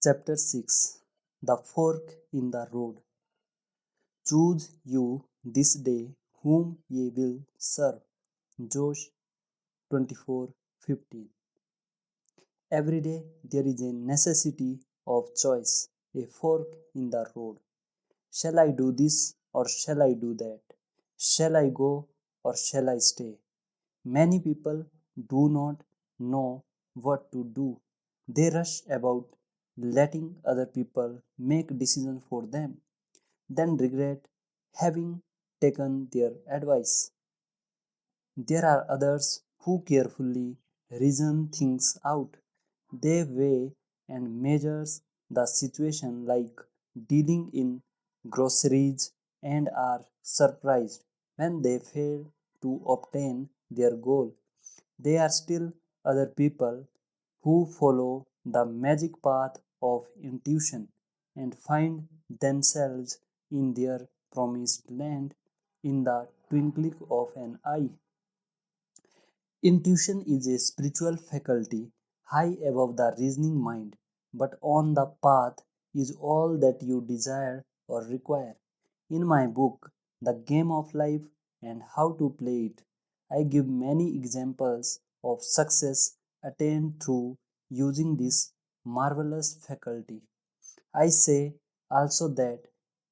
Chapter 6. The Fork in the Road. Choose you this day whom ye will serve. Josh 24:15. Every day there is a necessity of choice, a fork in the road. Shall I do this or shall I do that? Shall I go or shall I stay? Many people do not know what to do. They rush about letting other people make decisions for them, then regret having taken their advice. There are others who carefully reason things out. They weigh and measure the situation like dealing in groceries and are surprised when they fail to obtain their goal. There are still other people who follow the magic path of intuition and find themselves in their promised land in the twinkling of an eye. Intuition is a spiritual faculty high above the reasoning mind, but on the path is all that you desire or require. In my book, The Game of Life and How to Play It, I give many examples of success attained through using this marvelous faculty. I say also that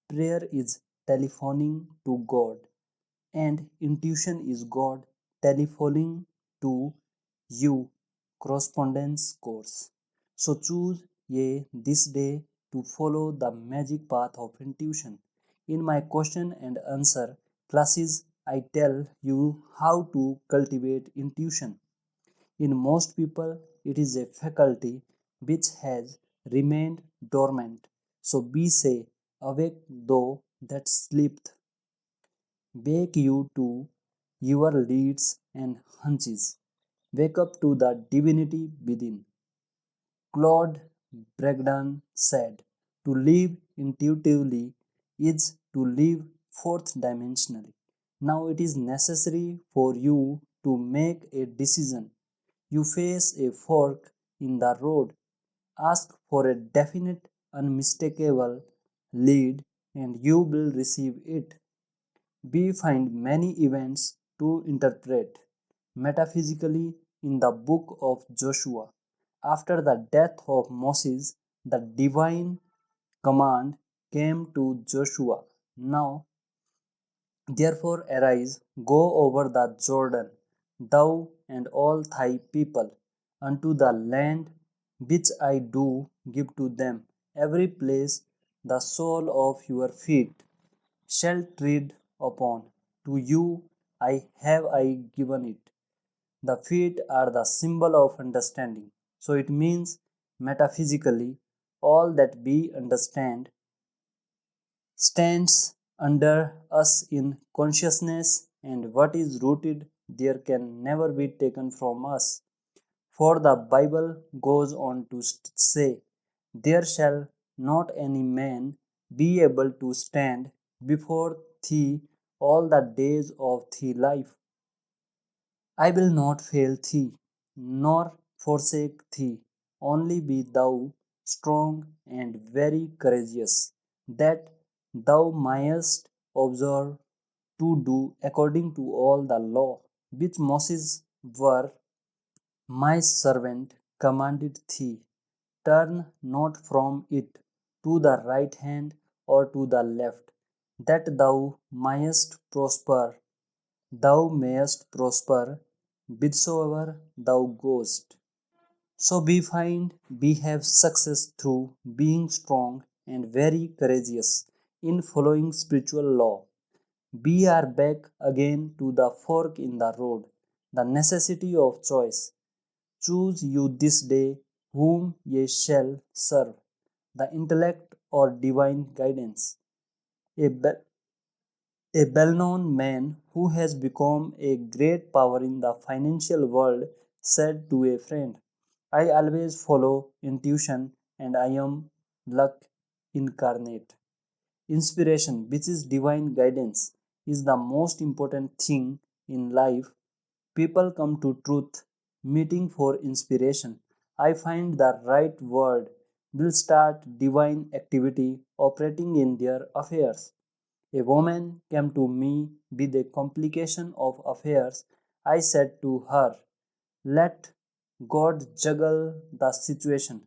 prayer is telephoning to God and intuition is God telephoning to you correspondence course. So choose ye this day to follow the magic path of intuition. In my question and answer classes, I tell you how to cultivate intuition. In most people, it is a faculty which has remained dormant. So be say, awake thou that sleepeth. Wake you to your leads and hunches. Wake up to the divinity within. Claude Bragdon said, to live intuitively is to live fourth dimensionally. Now it is necessary for you to make a decision. You face a fork in the road. Ask for a definite, unmistakable lead, and you will receive it. We find many events to interpret metaphysically in the book of Joshua. After the death of Moses, the divine command came to Joshua. Now, therefore, arise, go over the Jordan, thou and all thy people, unto the land which I do give to them, every place the sole of your feet shall tread upon. To you I given it. The feet are the symbol of understanding. So it means metaphysically all that we understand stands under us in consciousness, and what is rooted there can never be taken from us. For the Bible goes on to say, there shall not any man be able to stand before thee all the days of thy life. I will not fail thee, nor forsake thee. Only be thou strong and very courageous, that thou mayest observe to do according to all the law which Moses were my servant commanded thee. Turn not from it to the right hand or to the left, that thou mayest prosper whithersoever thou goest. So we find we have success through being strong and very courageous in following spiritual law. We are back again to the fork in the road, the necessity of choice. Choose you this day whom ye shall serve, the intellect or divine guidance. A, a well known man who has become a great power in the financial world said to a friend, I always follow intuition and I am luck incarnate. Inspiration, which is divine guidance, is the most important thing in life. People come to truth meeting for inspiration. I find the right word will start divine activity operating in their affairs. A woman came to me with a complication of affairs. I said to her, let God juggle the situation.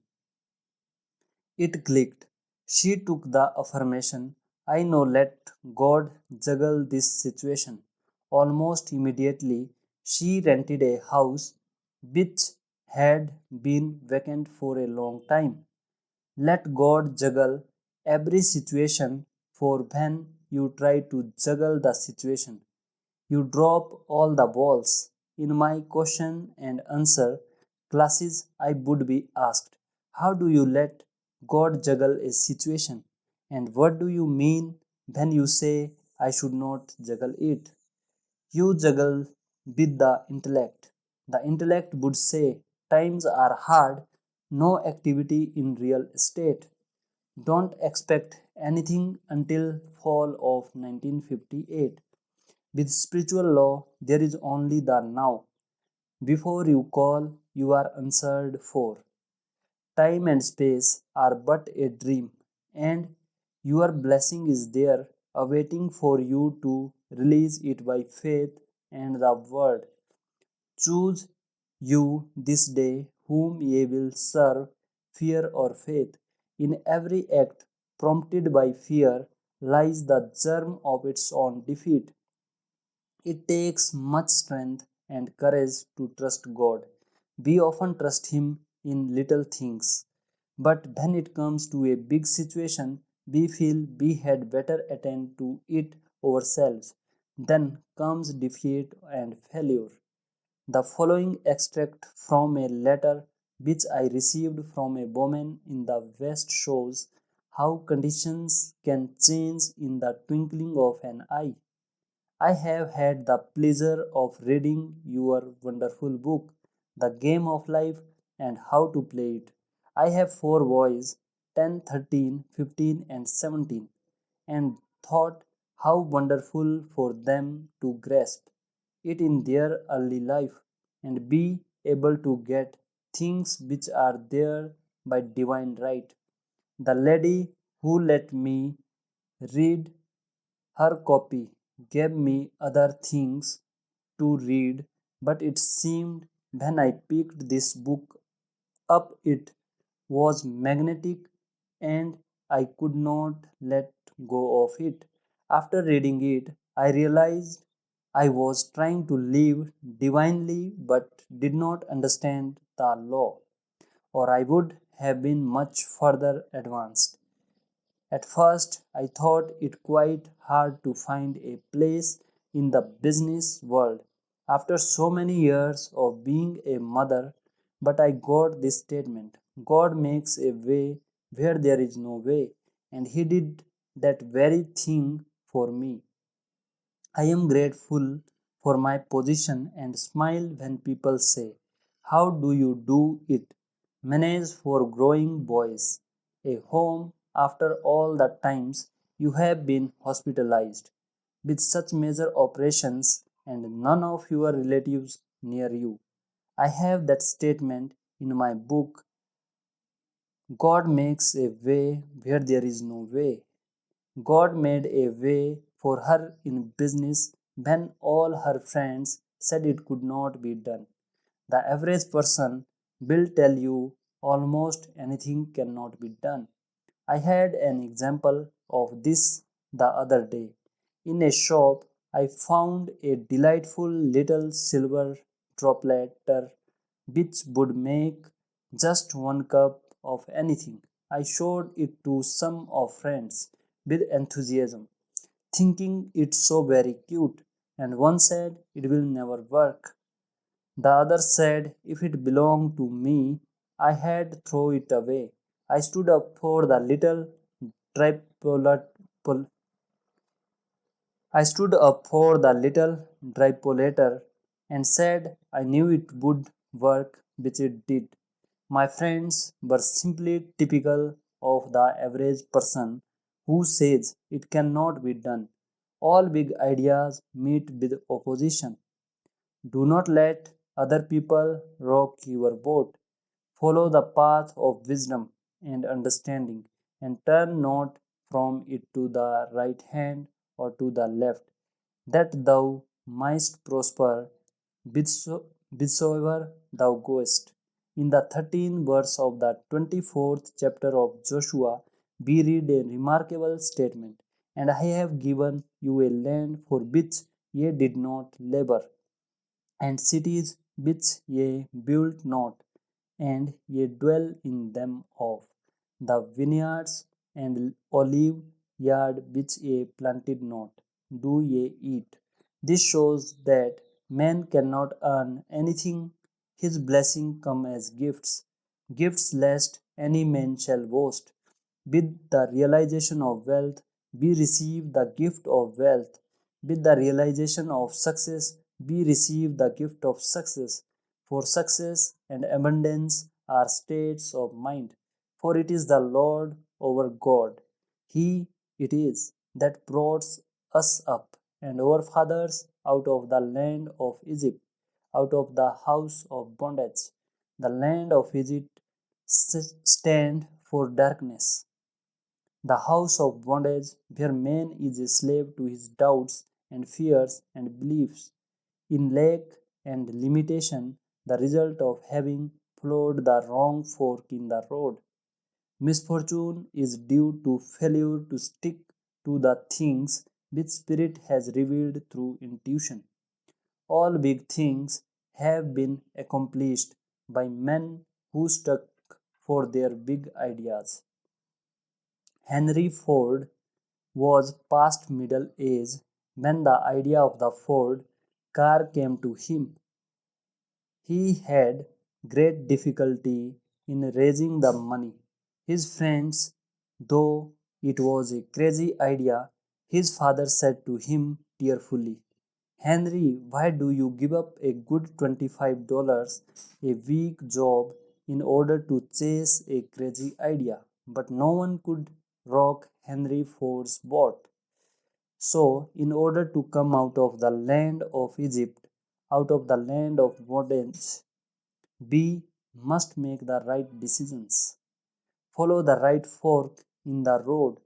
It clicked. She took the affirmation, I know, let God juggle this situation. Almost immediately, she rented a house which had been vacant for a long time. Let God juggle every situation, for when you try to juggle the situation, you drop all the balls. In my question and answer classes, I would be asked, how do you let God juggle a situation? And what do you mean when you say I should not juggle it? You juggle with the intellect. The intellect would say, times are hard, no activity in real estate. Don't expect anything until fall of 1958. With spiritual law, there is only the now. Before you call, you are answered for. Time and space are but a dream, and your blessing is there, awaiting for you to release it by faith and the word. Choose you this day whom ye will serve, fear or faith. In every act prompted by fear lies the germ of its own defeat. It takes much strength and courage to trust God. We often trust Him in little things, but when it comes to a big situation, we feel we had better attend to it ourselves. Then comes defeat and failure. The following extract from a letter which I received from a woman in the West shows how conditions can change in the twinkling of an eye. I have had the pleasure of reading your wonderful book, The Game of Life and How to Play It. I have four boys, 10, 13, 15, and 17, and thought how wonderful for them to grasp it in their early life and be able to get things which are there by divine right. The lady who let me read her copy gave me other things to read, but it seemed when I picked this book up, it was magnetic and I could not let go of it. After reading it, I realized I was trying to live divinely but did not understand the law, or I would have been much further advanced. At first, I thought it quite hard to find a place in the business world after so many years of being a mother, but I got this statement: God makes a way where there is no way, and He did that very thing for me. I am grateful for my position and smile when people say, how do you do it? Manage four growing boys, a home after all the times you have been hospitalized, with such major operations and none of your relatives near you. I have that statement in my book, God makes a way where there is no way. God made a way for her in business when all her friends said it could not be done. The average person will tell you almost anything cannot be done. I had an example of this the other day. In a shop, I found a delightful little silver dropletter which would make just one cup of anything. I showed it to some of friends with enthusiasm, thinking it so very cute, and one said it will never work. The other said if it belonged to me, I had throw it away. I stood up for the little tripod. I stood up for the little tripolator and said I knew it would work, which it did. My friends were simply typical of the average person who says it cannot be done. All big ideas meet with opposition. Do not let other people rock your boat. Follow the path of wisdom. and understanding, and turn not from it to the right hand or to the left, that thou mightst prosper whithersoever thou goest. In the 13th verse of the 24th chapter of Joshua, we read a remarkable statement: And I have given you a land for which ye did not labor, and cities which ye built not, and ye dwell in them of the vineyards and olive yard which ye planted not, do ye eat. This shows that man cannot earn anything. His blessing come as gifts, gifts lest any man shall boast. With the realization of wealth, we receive the gift of wealth. With the realization of success, we receive the gift of success. For success and abundance are states of mind. For it is the Lord our God. He it is that brought us up and our fathers out of the land of Egypt, out of the house of bondage. The land of Egypt stand for darkness, the house of bondage where man is a slave to his doubts and fears and beliefs, in lack and limitation, the result of having followed the wrong fork in the road. Misfortune is due to failure to stick to the things which Spirit has revealed through intuition. All big things have been accomplished by men who stuck for their big ideas. Henry Ford was past middle age when the idea of the Ford car came to him. He had great difficulty in raising the money. His friends, though it was a crazy idea, his father said to him tearfully, Henry, why do you give up a good $25 a week job in order to chase a crazy idea? But no one could rock Henry Ford's boat. So, in order to come out of the land of Egypt, out of the land of bondage, we must make the right decisions. Follow the right fork in the road.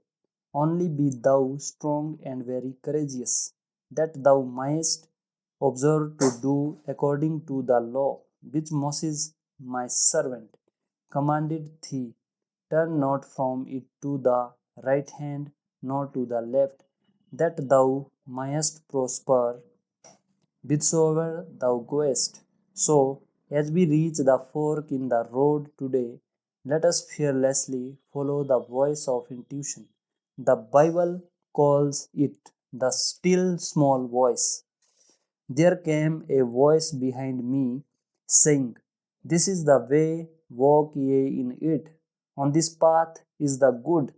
Only be thou strong and very courageous, that thou mayest observe to do according to the law which Moses my servant commanded thee. Turn not from it to the right hand nor to the left, that thou mayest prosper whithersoever thou goest. So, as we reach the fork in the road today, let us fearlessly follow the voice of intuition. The Bible calls it the still small voice. There came a voice behind me, saying, This is the way, walk ye in it. On this path is the good,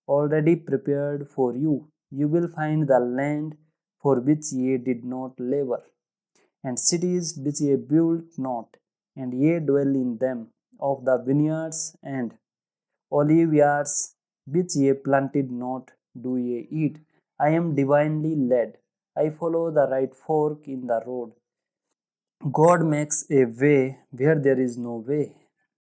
already prepared for you. You will find the land for which ye did not labor, and cities which ye built not, and ye dwell in them, of the vineyards and olive yards which ye planted not, do ye eat. I am divinely led. I follow the right fork in the road. God makes a way where there is no way.